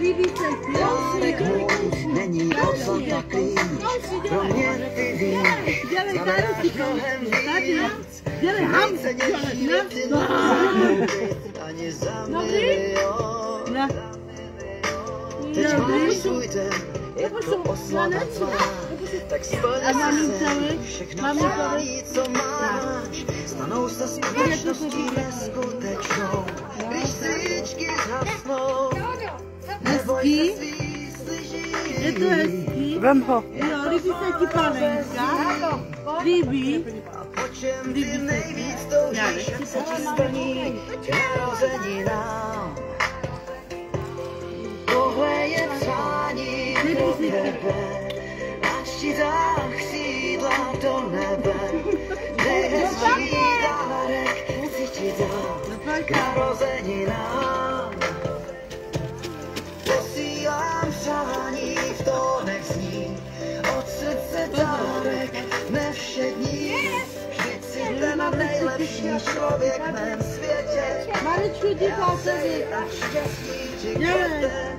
Líbí se ti, není odzaklý, pro mě ty víš, dělej tady, dělej ham, ani za milion. Teď máš svůj den, je to oslava tvá, tak splň se všechno přání, co máš, stanou se skutečností neskutečnou, když svíčky zhasnou. hezký, je to hezký, Vem ho. jo, líbí se ti panenka, líbí, Ty nejvíc toužíš, se ti splní k narozeninám. Tohle je přání pro tebe, ať ti dá křídla do nebe. Nejhezčí dárek chci ti dát k narozeninám. Posílám přání, v tónech zní, od srdce dárek nevšední. Vždyť jsi ten nejlepší člověk v mém světě. Marečku, díká se mi, A štěstí ti kvete.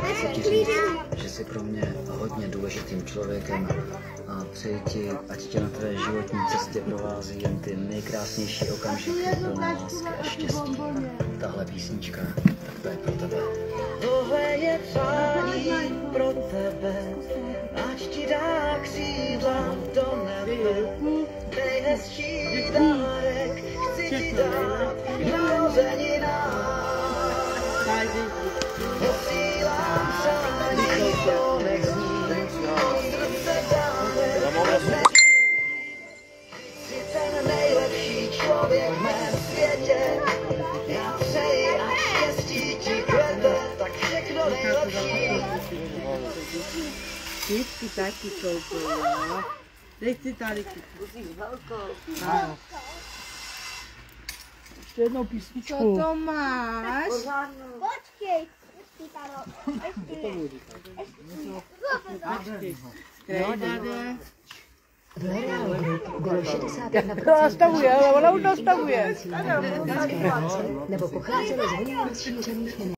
Chci ti říct, že jsi pro mě hodně důležitým člověkem a přeji ti, ať tě na tvé životní cestě provází jen ty nejkrásnější okamžiky plné lásky a štěstí. Tahle písnička, tak to je pro tebe. Tohle je přání pro tebe, ať ti dá křídla do nebe. Nejhezčí dárek chci ti dát k narozeninám. Posílám přání, to nech zní, od srdce dárek. Jsi ten nejlepší člověk v mém světě. Já přeji, ať štěstí ti kvete, tak všechno nejlepší. Kytky taky koupil, jo. Dej si tady kytku. Musíš velkou. Ano. Ještě jednou písničku. Co to máš? Počkej, Taro. Skrejda. Bylo 61% To nastavuje, ale ona už nastavuje. nebo pocházeli z hodně rozšířených